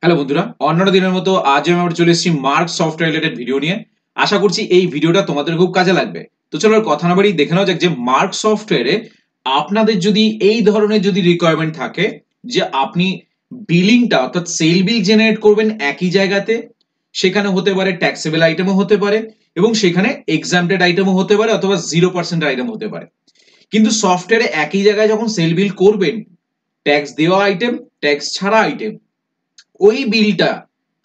Hello বন্ধুরা, অন্যান্য দিনের মতো আজ আমি আবার চলে এসেছি মার্ক সফটওয়্যার রিলেটেড ভিডিও নিয়ে। আশা করছি এই ভিডিওটা তোমাদের খুব কাজে লাগবে। তো চলো আর কথা না বাড়িয়ে দেখে নেওয়া যাক যে মার্ক সফটওয়্যারে আপনাদের যদি এই ধরনের যদি রিকোয়ারমেন্ট থাকে যে আপনি বিলিংটা অর্থাৎ সেল বিল জেনারেট করবেন একই জায়গাতে, সেখানে হতে পারে ট্যাক্সেবল আইটেমও হতে পারে এবং সেখানে এক্সাম্পটেড আইটেমও হতে পারে অথবা 0% আইটেম হতে পারে। কিন্তু সফটওয়্যারে একই জায়গায় যখন সেল বিল করবেন, ট্যাক্স দেওয়া আইটেম, ট্যাক্স ছাড়া আইটেম, ওই বিলটা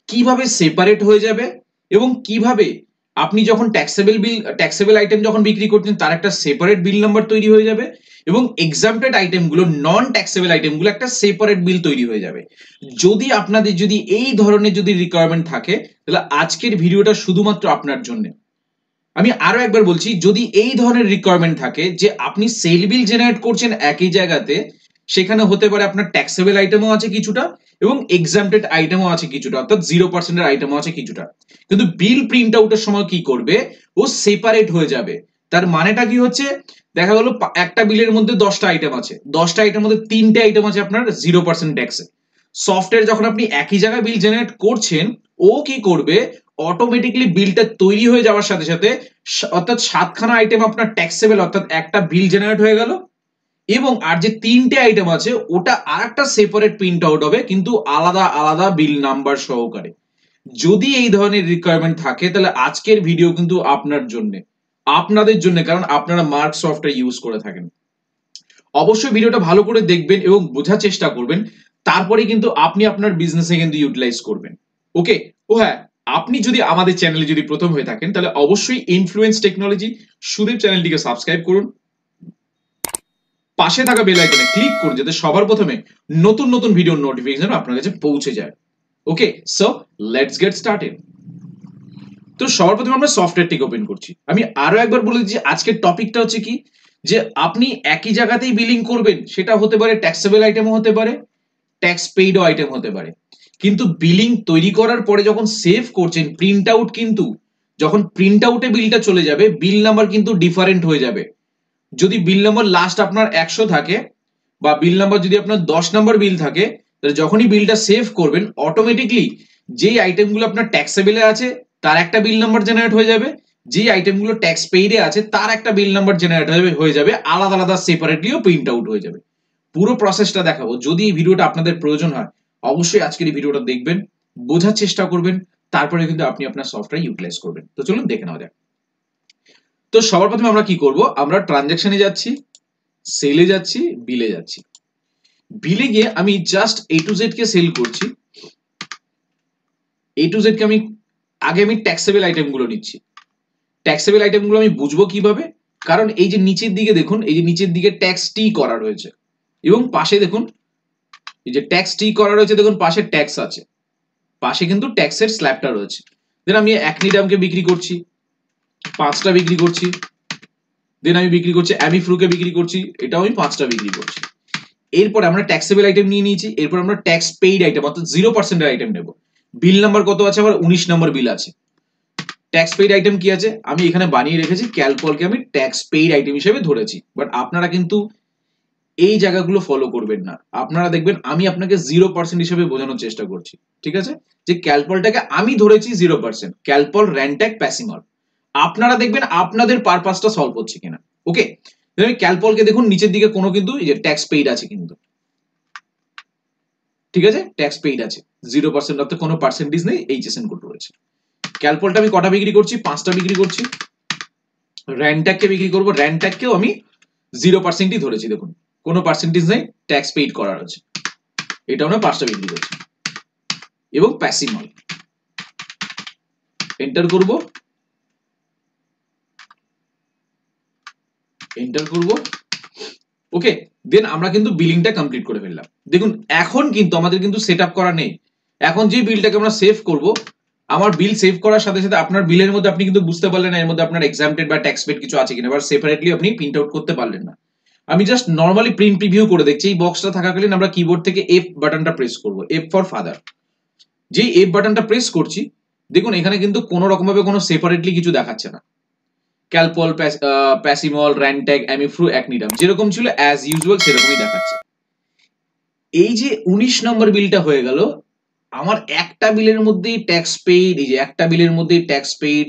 কিভাবে সেপারেট হয়ে যাবে এবং কিভাবে আপনি যখন ট্যাক্সেবল আইটেম যখন বিক্রি করছেন তার একটা সেপারেট বিল নাম্বার তৈরি হয়ে যাবে এবং এক্সাম্পটেড আইটেমগুলো নন ট্যাক্সেবল আইটেমগুলো একটা সেপারেট বিল তৈরি হয়ে যাবে। যদি আপনাদের যদি এই ধরনের যদি রিকোয়ারমেন্ট থাকে তাহলে আজকের ভিডিওটা শুধুমাত্র আপনার জন্য। আমি আরো একবার বলছি, যদি এই ধরনের রিকোয়ারমেন্ট থাকে যে আপনি সেল বিল জেনারেট করছেন একই জায়গাতে, সেখানে হতে পারে আপনার ট্যাক্সেবল আইটেমও আছে কিছুটা এবং এক্সাম্পটেড আইটেমও আছে কিছুটা, অর্থাৎ 0% আইটেমও আছে কিছুটা, কিন্তু বিল প্রিন্ট আউটের সময় কি করবে, ও সেপারেট হয়ে যাবে। তার মানেটা কি হচ্ছে, দেখা গেল একটা বিলের মধ্যে 10টা আইটেম আছে, 10টা আইটেমের মধ্যে 3টে আইটেম আছে আপনার 0% ট্যাক্সে। সফটওয়্যার যখন আপনি একই জায়গায় বিল জেনারেট করছেন, ও কি করবে, অটোমেটিকলি বিলটা তৈরি হয়ে যাওয়ার সাথে সাথে অর্থাৎ 7খানা আইটেম আপনার ট্যাক্সেবল, অর্থাৎ একটা বিল জেনারেট হয়ে গেল, এবং আর যে 3টে আইটেম আছে ওটা আর একটা সেপারেট প্রিন্ট আউট হবে কিন্তু আলাদা আলাদা বিল নাম্বার সহকারে। যদি এই ধরনের রিকোয়ারমেন্ট থাকে তাহলে আজকের ভিডিও কিন্তু আপনার জন্য, আপনাদের জন্য, কারণ আপনারা মার্ক সফটওয়্যার ইউজ করে থাকেন। অবশ্যই ভিডিওটা ভালো করে দেখবেন এবং বোঝার চেষ্টা করবেন, তারপরে কিন্তু আপনি আপনার বিজনেসে কিন্তু ইউটিলাইজ করবেন। ওকে। ও হ্যাঁ, আপনি যদি আমাদের চ্যানেলে যদি প্রথম হয়ে থাকেন তাহলে অবশ্যই ইনফ্লুয়েন্স টেকনোলজি সুদীপ চ্যানেলটিকে সাবস্ক্রাইব করুন, পাশে থাকা বেল আইকনে ক্লিক করুন যাতে সবার প্রথমে নতুন নতুন ভিডিওর নোটিফিকেশন আপনার কাছে পৌঁছে যায়। ওকে, সো লেটস গেট স্টার্টেড। তো সবার প্রথমে আমরা সফটওয়্যারটিকে ওপেন করছি। আমি আরো একবার বলে দিচ্ছি আজকের টপিকটা হচ্ছে কি, যে আপনি একই জায়গাতেই বিলিং করবেন, সেটা হতে পারে ট্যাক্সেবল আইটেমও হতে পারে, ট্যাক্স পেইডও আইটেম হতে পারে, কিন্তু বিলিং তৈরি করার পরে যখন সেভ করছেন প্রিন্ট আউট, কিন্তু যখন প্রিন্ট আউটে বিলটা চলে যাবে বিল নাম্বার কিন্তু ডিফারেন্ট হয়ে যাবে। যদি বিল নাম্বার লাস্ট আপনার 100 থাকে বা বিল নাম্বার যদি আপনার 10 নম্বর বিল থাকে, তাহলে যখনই বিলটা সেভ করবেন অটোমেটিকলি যেই আইটেমগুলো আপনার ট্যাক্সেবলে আছে তার একটা বিল নাম্বার জেনারেট হয়ে যাবে, যেই আইটেমগুলো ট্যাক্স পেইডে আছে তার একটা বিল নাম্বার জেনারেট হয়ে যাবে, আলাদা আলাদা সেপারেটলিও প্রিন্ট আউট হয়ে যাবে। পুরো প্রসেসটা দেখাবো। যদি এই ভিডিওটা আপনাদের প্রয়োজন হয় অবশ্যই আজকের এই ভিডিওটা দেখবেন, বোঝার চেষ্টা করবেন, তারপরে কিন্তু আপনি আপনার সফটওয়্যার ইউটিলাইজ করবেন। তো চলুন দেখে নেওয়া যাক। তো সবার প্রথমে আমরা কি করব, আমরা ট্রানজ্যাকশনে যাচ্ছি, সেলে যাচ্ছি, বিলে যাচ্ছি। বিলে গিয়ে আমি just a to Z K sell করছি। এ টু জেড কে আমি আগে আমি ট্যাক্সেবল আইটেম গুলো নিচ্ছি। ট্যাক্সেবল আইটেম গুলো আমি বুঝবো কিভাবে, কারণ এই যে নিচের দিকে দেখুন, এই যে নিচের দিকে ট্যাক্স টি করা রয়েছে এবং পাশে দেখুন এই যে ট্যাক্স টি করা রয়েছে, দেখুন পাশে ট্যাক্স আছে, পাশে কিন্তু ট্যাক্সের স্ল্যাবটা রয়েছে। দেন আমি অ্যাকনিডামকে বিক্রি করছি, 5টা বিক্রি করছি। দেন আমি বিক্রি করছি অ্যামিফ্রুকে বিক্রি করছি, এটাও আমি 5টা বিক্রি করছি। এরপর আমরা ট্যাক্সেবল আইটেম নিয়ে নিয়েছি, এরপর আমরা ট্যাক্স পেইড আইটেম অর্থাৎ 0% আইটেম নেব। বিল নাম্বার কত আছে, আমার 19 নম্বর বিল আছে। ট্যাক্স পেইড আইটেম কি আছে, আমি এখানে বানিয়ে রেখেছি, ক্যালকলকে আমি ট্যাক্স পেইড আইটেম হিসেবে ধরেছি, বাট আপনারা কিন্তু এই জায়গাগুলো ফলো করবেন না। আপনারা দেখবেন আমি আপনাকে 0% হিসেবে বোঝানোর চেষ্টা করছি, ঠিক আছে, যে ক্যালপলটাকে আমি ধরেছি 0%, ক্যালপল, র্যান্ট্যাগ, প্যাসিমল। আপনারা দেখবেন আপনাদের পারপাসটা সলভ হচ্ছে কিনা। ওকে, আমি ক্যালপলকে দেখুন নিচের দিকে কোনো কিন্তু এই যে ট্যাক্স পেইড আছে কিন্তু, ঠিক আছে, ট্যাক্স পেইড আছে 0%, অর্থাৎ কোনো পার্সেন্টেজ নেই, এইচএসএন কোড রয়েছে। ক্যালপলটা আমি কটা বিক্রি করছি, 5টা বিক্রি করছি। র্যান্ট্যাগকে বিক্রি করব, র্যান্ট্যাগকেও আমি 0%ই ধরেছি, দেখুন কোনো পার্সেন্টেজ নেই, ট্যাক্স পেইড করা আছে, এটাও আমরা 5টা বিক্রি করছি। এবং প্যাসিমল এন্টার করব, এন্টার করব। ওকে, দেন আমরা কিন্তু বিলিংটা কমপ্লিট করে ফেললাম। দেখুন এখন কিন্তু আমাদের কিন্তু সেটআপ করা নেই। এখন যে বিলটাকে আমরা সেভ করব, আমার বিল সেভ করার সাথে সাথে আপনার বিলের মধ্যে আপনি কিন্তু বুঝতে পারলেন না এর মধ্যে আপনার এক্সাম্পটেড বা ট্যাক্স পেড কিছু আছে কিনা, বা সেপারেটলি আপনি প্রিন্ট আউট করতে পারলেন না। আমি জাস্ট নরমালি প্রিন্ট প্রিভিউ করে দেখছি। এই বক্সটা থাকাকালীন আমরা কিবোর্ড থেকে এফ বাটনটা প্রেস করব, এফ ফর ফাদার। যেই এফ বাটনটা প্রেস করছি, দেখুন এখানে কিন্তু কোনো রকম ভাবে কোনো সেপারেটলি কিছু দেখাচ্ছে না। ক্যালপল, প্যাসিমল, র্যান্ট্যাগ, অ্যামিফ্রু, অ্যাকনিডাম যেরকম ছিল অ্যাজ ইউজুয়াল সেরকমই দেখাচ্ছে। এই যে 19 নম্বর বিলটা হয়ে গেল, আমার একটা বিলের মধ্যেই ট্যাক্স পেইড, এই যে একটা বিলের মধ্যেই ট্যাক্স পেইড,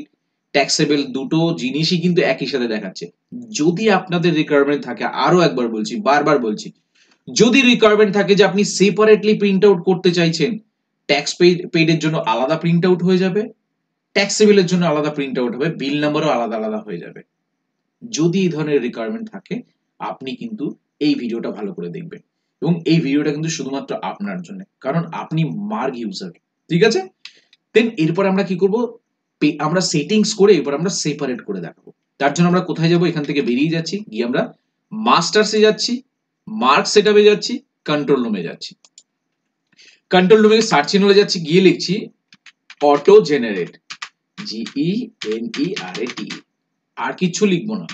ট্যাক্সেবল দুটো জিনিসই কিন্তু একই সাথে দেখাচ্ছে। যদি আপনাদের রিকোয়ারমেন্ট থাকে, আরো একবার বলছি, বারবার বলছি, যদি রিকোয়ারমেন্ট থাকে যে আপনি সেপারেটলি প্রিন্ট আউট করতে চাইছেন, ট্যাক্স পেইডের জন্য আলাদা প্রিন্ট আউট হয়ে যাবে, ট্যাক্সেবলের জন্য আলাদা প্রিন্ট আউট হবে, বিল নাম্বারও আলাদা আলাদা হয়ে যাবে। যদি এই ধরনের রিকোয়ারমেন্ট থাকে, আপনি কিন্তু এই ভিডিওটা ভালো করে দেখবেন, এবং এই ভিডিওটা কিন্তু শুধুমাত্র আপনার জন্য, কারণ আপনি মার্গ ইউজার। ঠিক আছে, দেন এরপর আমরা কি করব, আমরা সেটিংস করে এরপর আমরা সেপারেট করে দেখাবো। তার জন্য আমরা কোথায় যাব, এখান থেকে বেরিয়ে যাচ্ছি, গিয়ে আমরা মাস্টার্সে যাচ্ছি, মার্ক সেটআপে যাচ্ছি, কন্ট্রোল রুমে যাচ্ছি। কন্ট্রোল রুমে সার্চ ইনলে যাচ্ছি, গিয়ে লিখছি অটো জেনারেট, GENERAT, আর কিছু লিখবো না।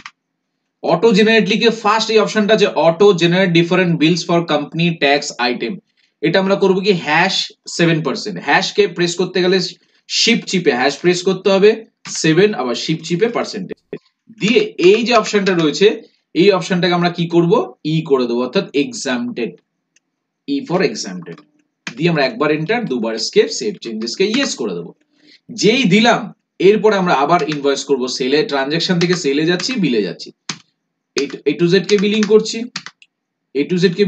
অটো জেনারেট লিখে ফার্স্ট এই অপশনটা আছে auto generate different bills for company tax item, এটা আমরা করব কি #7%, হ্যাশ কে প্রেস করতে গেলে শিফট চিপে হ্যাশ প্রেস করতে হবে 7, আবার শিফট চিপে পার্সেন্টেজ দিয়ে এই যে অপশনটা রয়েছে, এই অপশনটাকে আমরা কি করব, করে দেবো, অর্থাৎ এক্সামটেড, ফর এক্সামটেড দিয়ে আমরা একবার এন্টার, দুবার এস্কেপ, সেভ চেঞ্জেস কে ইয়েস করে দেবো। যেই দিলাম, এরপর আমরা আবার ইনভয়েস করব, সেলে ট্রানজাকশন থেকে সেলে যাচ্ছি, বিলে যাচ্ছি, এ টু জেড কে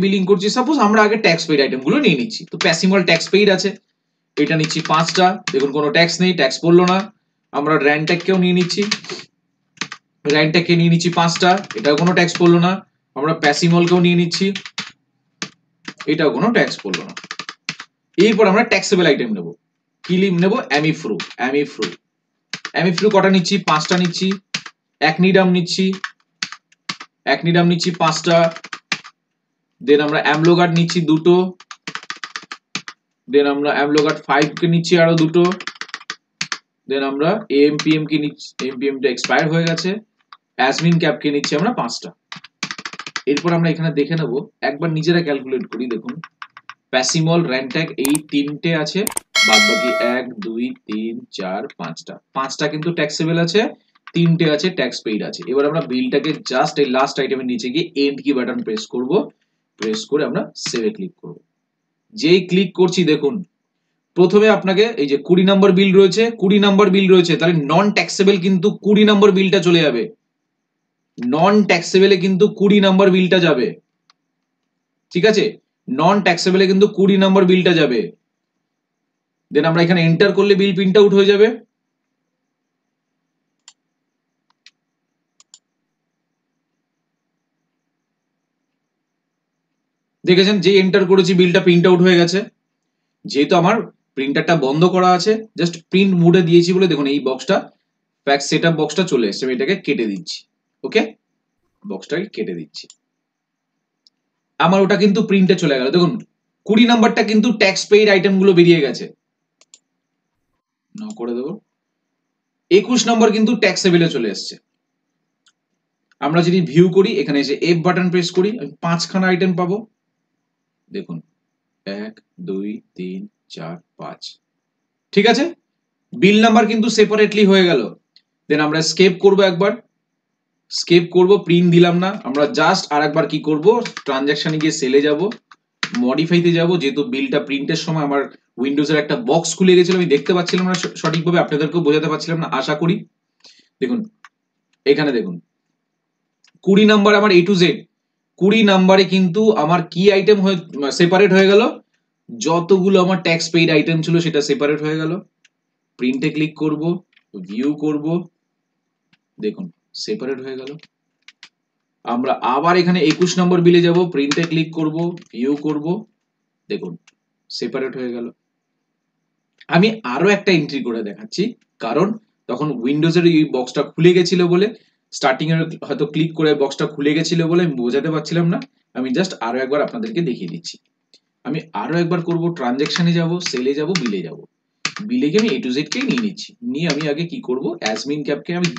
বিলিং করছি, সাপোজ আমরা আগে ট্যাক্স পেইড আইটেম গুলো নিয়ে নিচ্ছি, তো প্যাসিমল ট্যাক্স পেইড আছে, এটা নিচ্ছি 5টা, দেখুন কোনো ট্যাক্স নেই, ট্যাক্স পড়লো না। আমরা র্যান্ট্যাক কেও নিয়ে নিচ্ছি, র্যান্ট্যাক কে নিয়ে নিচ্ছি 5টা, এটাও কোনো ট্যাক্স পড়লো না। আমরা প্যাসিমল কেও নিয়ে নিচ্ছি, এটাও কোনো ট্যাক্স পড়লো না। এরপর আমরা ট্যাক্সেবল আইটেম নেব, কি নেব, অ্যামিফ্রু কটা নিচ্ছি, 5টা নিচ্ছি, অ্যাকনিডাম নিচ্ছি, 5টা, দেন আমরা অ্যামলোগার্ড নিচ্ছি 2টো, দেন আমরা অ্যামলোগার্ড 5 কে নিচ্ছি আরো 2টো, দেন আমরা এএমপিএম কে নিচ্ছি, এমপিএম টা এক্সপায়ার হয়ে গেছে, অ্যাসমিন ক্যাপ কে নিচ্ছি আমরা 5টা। এরপর আমরা এখানে দেখে নেব, একবার নিজেরা ক্যালকুলেট করি, দেখুন প্যাসিমল, র্যান্ট্যাক এই তিনটে আছে, বাদ বাকি 1 2 3 4 5টা কিন্তু ট্যাক্সেবল আছে, তিনটে আছে ট্যাক্স পেইড আছে। এবার আমরা বিলটাকে জাস্ট এই লাস্ট আইটেমের নিচে গিয়ে এন্ড কি বাটন প্রেস করব, প্রেস করে আমরা সেভে ক্লিক করব। যেই ক্লিক করছি, দেখুন প্রথমে আপনাকে এই যে 20 নম্বর বিল রয়েছে, 20 নম্বর বিল রয়েছে, তাহলে নন ট্যাক্সেবল কিন্তু 20 নম্বর বিলটা চলে যাবে, নন ট্যাক্সেবলে কিন্তু 20 নম্বর বিলটা যাবে। ঠিক আছে, নন ট্যাক্সেবলে কিন্তু 20 নম্বর বিলটা যাবে। দেন আমরা এখানে এন্টার করলে বিল প্রিন্ট আউট হয়ে যাবে। দেখেছেন, যে এন্টার করেছি বিলটা প্রিন্ট আউট হয়ে গেছে। যেহেতু আমার প্রিন্টারটা বন্ধ করা আছে, জাস্ট প্রিন্ট মোডে দিয়েছি বলে দেখুন এই বক্সটা, ফ্যাক্স সেটআপ বক্সটা চলে এসেছে, আমি এটাকে কেটে দিচ্ছি। ওকে, বক্সটাকে কেটে দিচ্ছি, আমার ওটা কিন্তু প্রিন্টে চলে গেল। দেখুন 20 নাম্বারটা কিন্তু ট্যাক্স পেইড আইটেম গুলো বেরিয়ে গেছে, নাও করে দেবো। 21 নম্বর কিন্তু ট্যাক্সেবলে চলে এসেছে। আমরা যদি ভিউ করি, এখানে এসে এফ বাটন প্রেস করি, আমি 5খানা আইটেম পাবো, দেখুন 1 2 3 4 5। ঠিক আছে, বিল নাম্বার কিন্তু সেপারেটলি হয়ে গেল। দেন আমরা স্কেপ করব, একবার স্কেপ করব, প্রিন্ট দিলাম না, আমরা জাস্ট আরেকবার কি করব, ট্রানজাকশনে গিয়ে সেলে যাব, মডিফাইতে যাব, যেহেতু বিলটা প্রিন্টের সময় আমার উইন্ডোজের একটা বক্স খুলে গেছিল, আমি দেখতে পাচ্ছিলাম না সঠিকভাবে, আপনাদেরকেও বোঝাতে পারছিলাম না আশা করি। দেখুন এখানে দেখুন 20 নাম্বার আমার এ টু জেড, 20 নাম্বারে কিন্তু আমার কি আইটেম হয়ে সেপারেট হয়ে গেল, যতগুলো আমার ট্যাক্স পেইড আইটেম ছিল সেটা সেপারেট হয়ে গেল। প্রিন্টে ক্লিক করব, ভিউ করব, দেখুন সেপারেট হয়ে গেল। আমরা আবার এখানে 21 নম্বর বিলে যাব, প্রিন্টে ক্লিক করব, ভিউ করব, দেখুন সেপারেট হয়ে গেল। আমি আরো একটা এন্ট্রি করে দেখাচ্ছি, কারণ তখন উইন্ডোজের এই বক্সটা খুলে গেছিল বলে, স্টার্টিং এর হয়তো ক্লিক করে বক্সটা খুলে গেছিল বলে আমি বোঝাতে পারছিলাম না। আমি জাস্ট আরো একবার আপনাদেরকে দেখিয়ে দিচ্ছি। আমি আরো একবার করব, ট্রানজাকশনে যাব, সেলে যাব, বিলে যাব, বিলে গিয়ে আমি এ টু জেড কে নিয়ে নিচ্ছি, নিয়ে আমি আগে কি করব, অ্যাসমিন ক্যাপকে আমি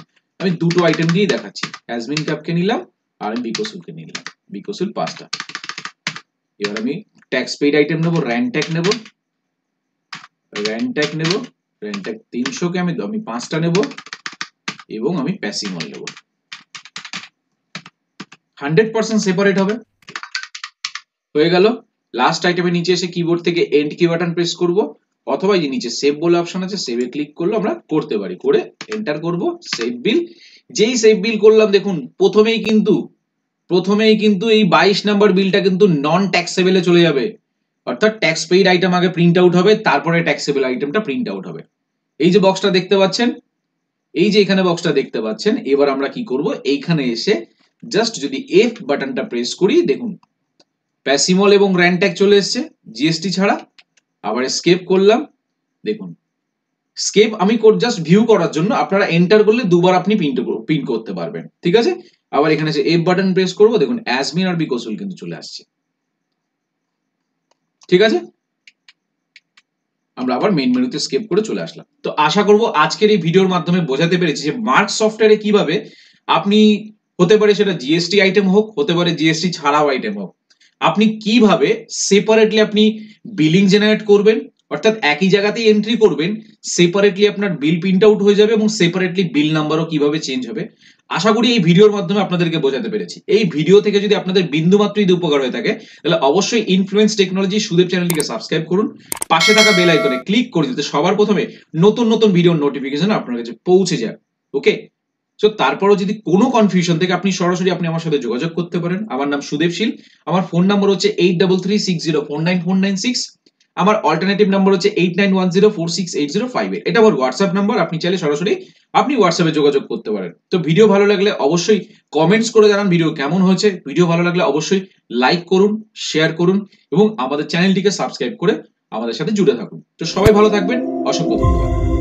আমি দুটো আইটেম দিয়ে দেখাচ্ছি, অ্যাসমিন ক্যাপকে নিলাম আর আমি বিকোসুলকে নিলাম, বিকোসুল 5টা। এবার আমি ট্যাক্স পেইড আইটেম নেব, র্যান্ট্যাক নেব, র্যান্ট্যাক নেব, র্যান্ট্যাক 300 কে আমি 5টা নেব, এবং আমি প্যাসিমল নেব, 100% সেপারেট হবে। হয়ে গেল। লাস্ট আইটেমের নিচে এসে কিবোর্ড থেকে এন্ড কি বাটন প্রেস করব, অথবা এই যে নিচে সেভ বলে অপশন আছে, সেভে ক্লিক করলে আমরা করতে পারি, করে এন্টার করব সেভ বিল। যেই সেভ বিল করলাম দেখুন প্রথমেই কিন্তু এই 22 নাম্বার বিলটা কিন্তু নন ট্যাক্সেবলে চলে যাবে, অর্থাৎ ট্যাক্স পেইড আইটেম আগে প্রিন্ট আউট হবে, তারপরে ট্যাক্সেবল আইটেমটা প্রিন্ট আউট হবে। এই যে বক্সটা দেখতে পাচ্ছেন, এই যে এখানে বক্সটা দেখতে পাচ্ছেন, এবার আমরা কি করব, এইখানে এসে জাস্ট যদি এফ বাটনটা প্রেস করি, দেখুন প্যাসিমল এবং র্যান্ট্যাগ চলে এসেছে জিএসটি ছাড়া। আবার স্কেপ করলাম, দেখুন স্কেপ আমি জাস্ট ভিউ করার জন্য, আপনারা এন্টার করলে দুবার আপনি প্রিন্ট করতে পারবেন, ঠিক আছে। আবার এখানে এসে এফ বাটন প্রেস করব, দেখুন অ্যাজমিন আর বিকসুল কিন্তু চলে আসছে, ঠিক আছে। আমরা আবার মেইন মেনুতে স্কেপ করে চলে আসলাম। তো আশা করব আজকের এই ভিডিওর মাধ্যমে বোঝাতে পেরেছি যে মার্ক সফটওয়্যারে কিভাবে আপনি, হতে পারে সেটা জিএসটি আইটেম হোক, হতে পারে জিএসটি ছাড়াও আইটেম হোক, আপনি কিভাবে সেপারেটলি আপনি বিলিং জেনারেট করবেন, অর্থাৎ একই জায়গাতেই এন্ট্রি করবেন, সেপারেটলি আপনার বিল প্রিন্ট আউট হয়ে যাবে এবং সেপারেটলি বিল নাম্বারও কিভাবে চেঞ্জ হবে। আশা করি এই ভিডিওর মাধ্যমে আপনাদেরকে বোঝাতে পেরেছি। এই ভিডিও থেকে যদি আপনাদের বিন্দুমাত্র যদি উপকার হয়ে থাকে, তাহলে অবশ্যই ইনফ্লুয়েন্স টেকনোলজি সুদেব চ্যানেলটিকে সাবস্ক্রাইব করুন, পাশে থাকা বেল আইকনে ক্লিক করে দিতে সবার প্রথমে নতুন নতুন ভিডিওর নোটিফিকেশন আপনার কাছে পৌঁছে যায়। ওকে, তো তারপরও যদি কোনো কনফিউশন থেকে আপনি সরাসরি আমার সাথে যোগাযোগ করতে পারেন। আমার নাম সুদেবশীল, আমার ফোন নাম্বার হচ্ছে 8336049496, আমার অল্টারনেটিভ নাম্বার হচ্ছে 8910468058। এটা আমার হোয়াটসঅ্যাপ নাম্বার, আপনি চাইলে সরাসরি আপনি হোয়াটসঅ্যাপে যোগাযোগ করতে পারেন। তো ভিডিও ভালো লাগলে অবশ্যই কমেন্টস করে জানান ভিডিও কেমন হয়েছে। ভিডিও ভালো লাগলে অবশ্যই লাইক করুন, শেয়ার করুন এবং আমাদের চ্যানেলটিকে সাবস্ক্রাইব করে আমাদের সাথে জুড়ে থাকুন। তো সবাই ভালো থাকবেন, অসংখ্য ধন্যবাদ।